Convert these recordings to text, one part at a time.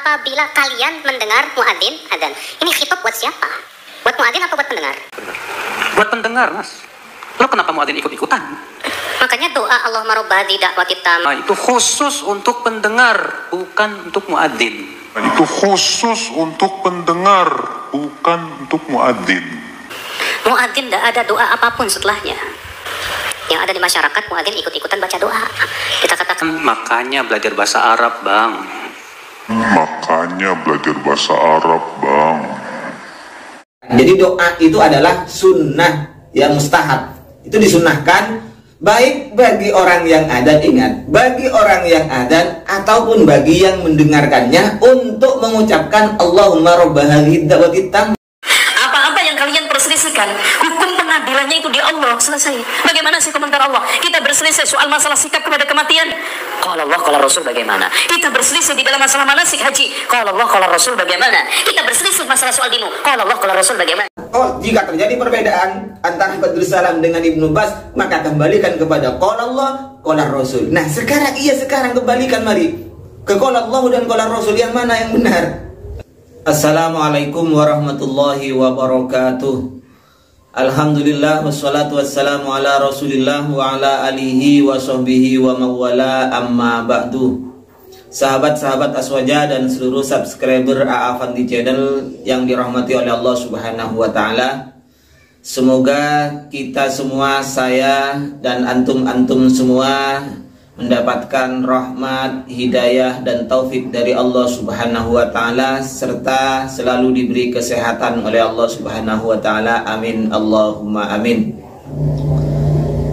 apabila kalian mendengar muadzin adzan. Ini khitab buat siapa? Buat muadzin atau buat pendengar? Buat pendengar, Mas. Lo kenapa muadzin ikut-ikutan? Makanya doa Allahumma robba hadhihi da'wati tammah Itu khusus untuk pendengar, bukan untuk muadzin. Itu khusus untuk pendengar, bukan untuk muadzin. Muadzin tidak ada doa apapun setelahnya. Yang ada di masyarakat muadzin ikut-ikutan baca doa. Kita katakan Makanya belajar bahasa Arab, Bang. Makanya belajar bahasa Arab, Bang. Jadi doa itu adalah sunnah yang mustahab. Itu disunnahkan baik bagi orang yang adzan, ingat, bagi orang yang adzan ataupun bagi yang mendengarkannya untuk mengucapkan Allahumma robba hadhihi da'wati tammah. Apa-apa yang kalian perselisihkan, hukum pengadilannya itu di Allah, selesai. Bagaimana sih komentar Allah? Kita berselisih soal masalah sikap kepada kematian. Kalau Allah, kalau Rasul bagaimana? Kita berselisih di dalam masalah manasik haji. Kalau Allah, kalau Rasul bagaimana? Kita berselisih masalah soal dinu. Kalau Allah, kalau Rasul bagaimana? Oh, jika terjadi perbedaan antara Badrus Salam dengan Ibnu Bas, maka kembalikan kepada qala Allah, qala Rasul. Nah, sekarang kembalikan mari ke qala Allah dan qala Rasul, yang mana yang benar? Assalamualaikum warahmatullahi wabarakatuh. Alhamdulillah wassalatu wassalamu ala Rasulillah wa ala alihi wa sahbihi wa mawala, amma ba'du. Sahabat-sahabat Aswaja dan seluruh subscriber AA Fandi Channel yang dirahmati oleh Allah Subhanahu wa taala. Semoga kita semua, saya dan antum-antum semua mendapatkan rahmat, hidayah dan taufik dari Allah Subhanahu wa taala, serta selalu diberi kesehatan oleh Allah Subhanahu wa taala. Amin Allahumma amin.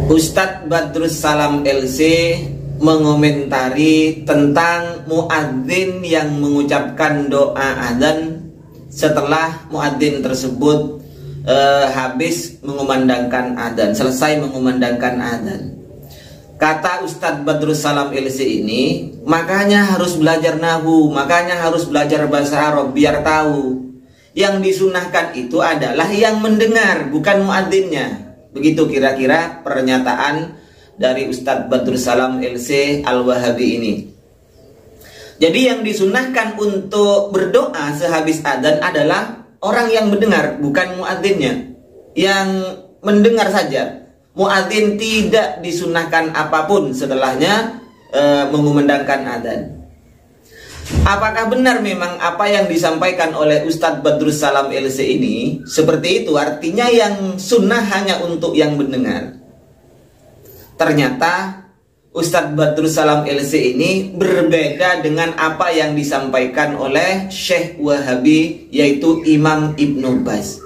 Ustadz Badrus Salam LC mengomentari tentang muadzin yang mengucapkan doa adzan setelah muadzin tersebut habis mengumandangkan adzan, selesai mengumandangkan adzan. Kata Ustadz Badrus Salam LC ini, makanya harus belajar nahwu, makanya harus belajar bahasa Arab biar tahu. Yang disunahkan itu adalah yang mendengar, bukan muadzinnya. Begitu kira-kira pernyataan dari Ustadz Badrus Salam LC Al-Wahabi ini. Jadi yang disunahkan untuk berdoa sehabis adzan adalah orang yang mendengar, bukan muadzinnya. Yang mendengar saja. Muadzin tidak disunahkan apapun setelahnya mengumandangkan adzan. Apakah benar memang apa yang disampaikan oleh Ustadz Badrus Salam LC ini seperti itu? Artinya yang sunnah hanya untuk yang mendengar. Ternyata Ustadz Badrus Salam LC ini berbeda dengan apa yang disampaikan oleh Syekh Wahabi, yaitu Imam Ibnu Bas.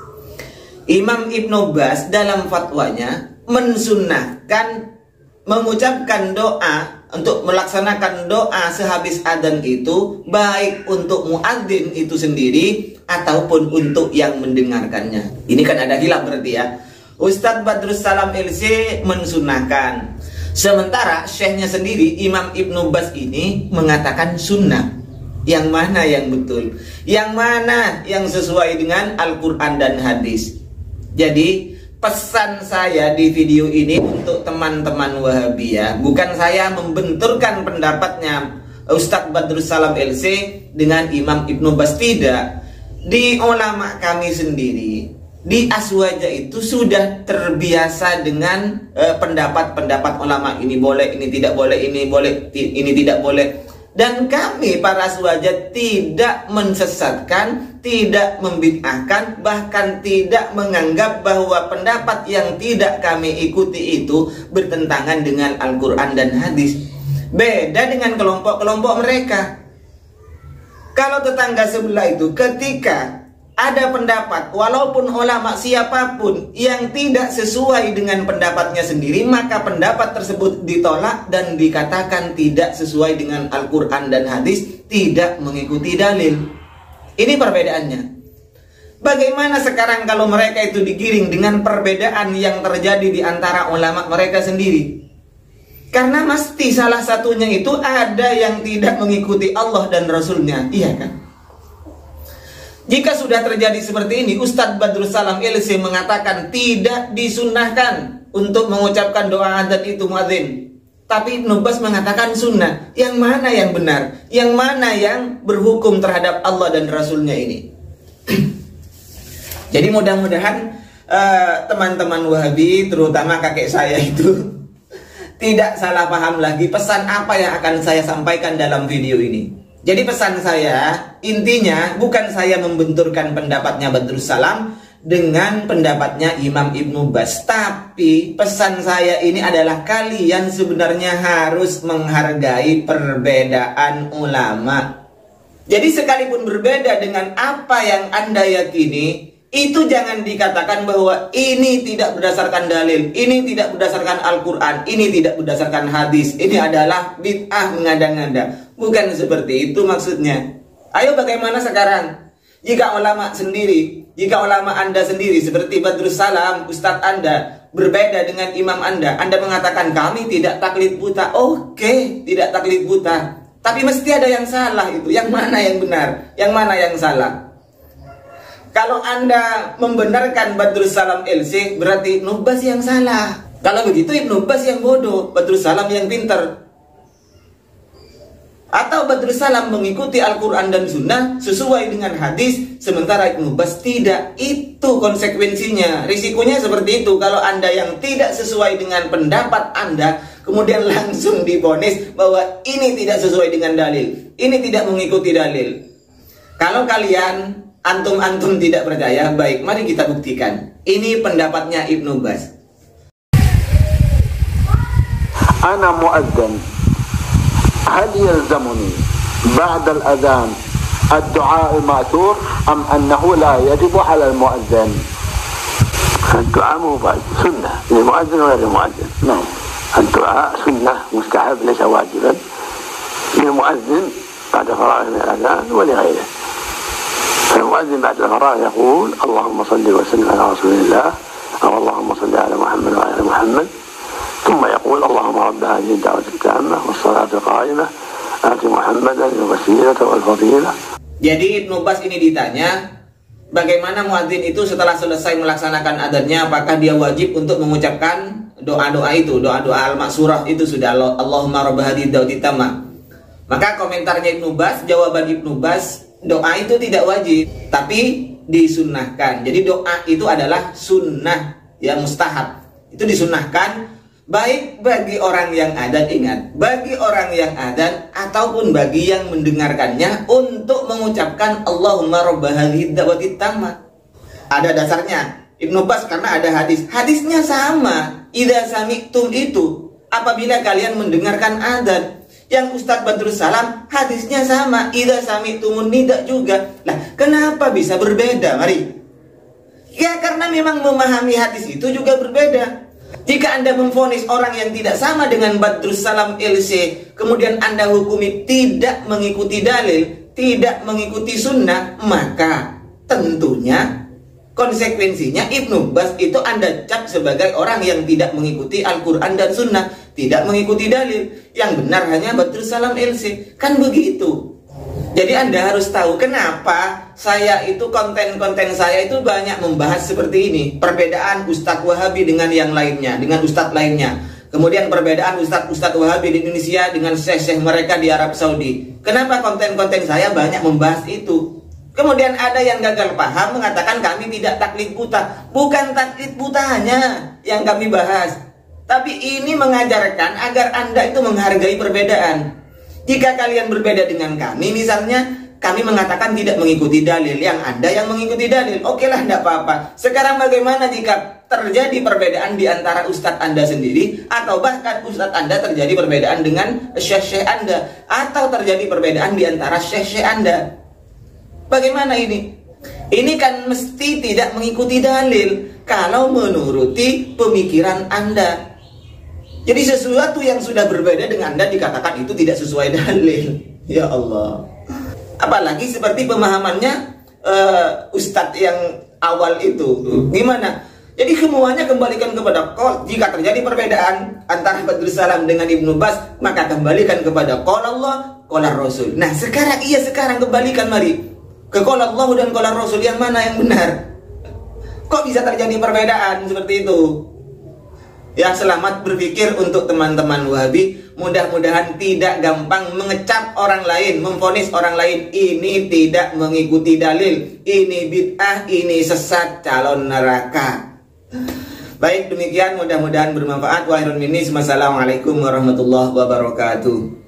Imam Ibnu Bas dalam fatwanya mensunnahkan mengucapkan doa untuk melaksanakan doa sehabis adzan itu baik untuk muadzin itu sendiri ataupun untuk yang mendengarkannya. Ini kan ada khilaf berarti ya. Ustadz Badrus Salam LC mensunnahkan, sementara syekhnya sendiri Imam Ibnu Bas ini mengatakan sunnah. Yang mana yang betul? Yang mana yang sesuai dengan Al-Quran dan hadis? Jadi pesan saya di video ini untuk teman-teman Wahabiyah, bukan saya membenturkan pendapatnya Ustadz Badrus Salam LC dengan Imam Ibnu Bas, tidak. Di ulama kami sendiri, di Aswaja itu sudah terbiasa dengan pendapat-pendapat ulama, ini boleh, ini tidak boleh, ini boleh, ini tidak boleh. Dan kami para Aswaja tidak mensesatkan, tidak membid'ahkan, bahkan tidak menganggap bahwa pendapat yang tidak kami ikuti itu bertentangan dengan Al-Quran dan hadis. Beda dengan kelompok-kelompok mereka. Kalau tetangga sebelah itu ketika ada pendapat, walaupun ulama siapapun yang tidak sesuai dengan pendapatnya sendiri, maka pendapat tersebut ditolak dan dikatakan tidak sesuai dengan Al-Quran dan hadis, tidak mengikuti dalil. Ini perbedaannya. Bagaimana sekarang kalau mereka itu digiring dengan perbedaan yang terjadi di antara ulama mereka sendiri? Karena mesti salah satunya itu ada yang tidak mengikuti Allah dan Rasulnya, iya kan? Jika sudah terjadi seperti ini, Ustadz Badrus Salam LC mengatakan tidak disunnahkan untuk mengucapkan doa adzan itu muadzin. tapi Ibnu Bas mengatakan sunnah. Yang mana yang benar? Yang mana yang berhukum terhadap Allah dan Rasulnya ini? Jadi mudah-mudahan teman-teman Wahabi, terutama kakek saya itu tidak salah paham lagi pesan apa yang akan saya sampaikan dalam video ini. Jadi pesan saya, intinya bukan saya membenturkan pendapatnya Badrus Salam dengan pendapatnya Imam Ibnu Bas, tapi pesan saya ini adalah kalian sebenarnya harus menghargai perbedaan ulama. Jadi sekalipun berbeda dengan apa yang Anda yakini, itu jangan dikatakan bahwa ini tidak berdasarkan dalil, ini tidak berdasarkan Al-Quran, ini tidak berdasarkan hadis, ini adalah bid'ah mengada-ngada. Bukan seperti itu maksudnya. Ayo bagaimana sekarang? Jika ulama sendiri, jika ulama Anda sendiri seperti Badrus Salam, Ustadz Anda, berbeda dengan imam Anda mengatakan kami tidak taklid buta. Oke, tidak taklid buta. Tapi mesti ada yang salah itu. Yang mana yang benar? Yang mana yang salah? Kalau Anda membenarkan Badrus Salam LC, berarti Ibnu Bas yang salah. Kalau begitu Ibnu Bas yang bodoh, Badrus Salam yang pintar. Atau Badrus Salam mengikuti Al-Quran dan Sunnah sesuai dengan hadis, sementara Ibnu Bas tidak. Itu konsekuensinya. Risikonya seperti itu. Kalau Anda yang tidak sesuai dengan pendapat Anda, kemudian langsung divonis bahwa ini tidak sesuai dengan dalil, ini tidak mengikuti dalil. Kalau kalian antum tidak percaya, baik, mari kita buktikan. Ini pendapatnya Ibnu Bas. Ana muadzin, hal yalzamuni ba'da al-adhan ad-du'a al-ma'thur am annahu la yajibu 'ala al-muadzin? الدعاء مو سنة للمؤذن ولا للمؤذن. نعم. الدعاء سنة مستحب ليس واجبا للمؤذن بعد فراغه من الأذان ولغيره. المؤذن بعد الفراغ يقول اللهم صل وسلم على رسول الله أو اللهم صل على محمد وعلى محمد، ثم يقول اللهم رب هذه الدعوة التامة والصلاة القائمة آت محمدا الوسيلة والفضيلة. Jadi Ibnu Bas ini ditanya, bagaimana muadzin itu setelah selesai melaksanakan adzannya, apakah dia wajib untuk mengucapkan doa-doa itu, doa-doa al-maksurah itu sudah, Allahumma rabb hadhihi ad-da'wati tammah. Maka komentarnya Ibnu Bas, jawaban Ibnu Bas, doa itu tidak wajib, tapi disunnahkan. Jadi doa itu adalah sunnah yang mustahab. Itu disunnahkan baik bagi orang yang adzan, ingat, bagi orang yang adzan ataupun bagi yang mendengarkannya untuk mengucapkan Allahumma rabb hadhihi ad-da'wati tammah. Ada dasarnya Ibnu Bas karena ada hadis. Hadisnya sama. Idza sami'tum itu apabila kalian mendengarkan adzan. Yang Ustadz Badrus Salam hadisnya sama, idza sami'tumun nida juga. Lah, kenapa bisa berbeda? Mari. Ya karena memang memahami hadis itu juga berbeda. Jika Anda memvonis orang yang tidak sama dengan Badrus Salam LC, kemudian Anda hukumi tidak mengikuti dalil, tidak mengikuti sunnah, maka tentunya konsekuensinya Ibnu Bas itu Anda cap sebagai orang yang tidak mengikuti Al-Quran dan Sunnah, tidak mengikuti dalil. Yang benar hanya Badrus Salam LC. Kan begitu. Jadi Anda harus tahu kenapa saya itu konten-konten saya itu banyak membahas seperti ini. Perbedaan Ustadz Wahabi dengan yang lainnya, dengan Ustadz lainnya. Kemudian perbedaan Ustadz Wahabi di Indonesia dengan syekh-syekh mereka di Arab Saudi. Kenapa konten-konten saya banyak membahas itu? Kemudian ada yang gagal paham mengatakan kami tidak taklid buta. Bukan taklid butanya yang kami bahas, tapi ini mengajarkan agar Anda itu menghargai perbedaan. Jika kalian berbeda dengan kami, misalnya kami mengatakan tidak mengikuti dalil, yang Anda yang mengikuti dalil, oke lah, tidak apa-apa. Sekarang bagaimana jika terjadi perbedaan di antara Ustadz Anda sendiri, atau bahkan Ustadz Anda terjadi perbedaan dengan syekh-syekh Anda, atau terjadi perbedaan di antara syekh-syekh Anda? Bagaimana ini? Ini kan mesti tidak mengikuti dalil kalau menuruti pemikiran Anda. Jadi sesuatu yang sudah berbeda dengan Anda dikatakan itu tidak sesuai dalil. Ya Allah. Apalagi seperti pemahamannya Ustadz yang awal itu. Gimana? Jadi semuanya kembalikan kepada qol. Jika terjadi perbedaan antara Badrus Salam dengan Ibnu Bas, maka kembalikan kepada qala Allah, qala Rasul. Nah sekarang kembalikan, mari ke qala Allah dan qala Rasul, yang mana yang benar? Kok bisa terjadi perbedaan seperti itu? Yang selamat berpikir untuk teman-teman Wahabi, mudah-mudahan tidak gampang mengecap orang lain, memvonis orang lain ini tidak mengikuti dalil, ini bid'ah, ini sesat, calon neraka. Baik, demikian mudah-mudahan bermanfaat. Wassalamualaikum warahmatullahi wabarakatuh.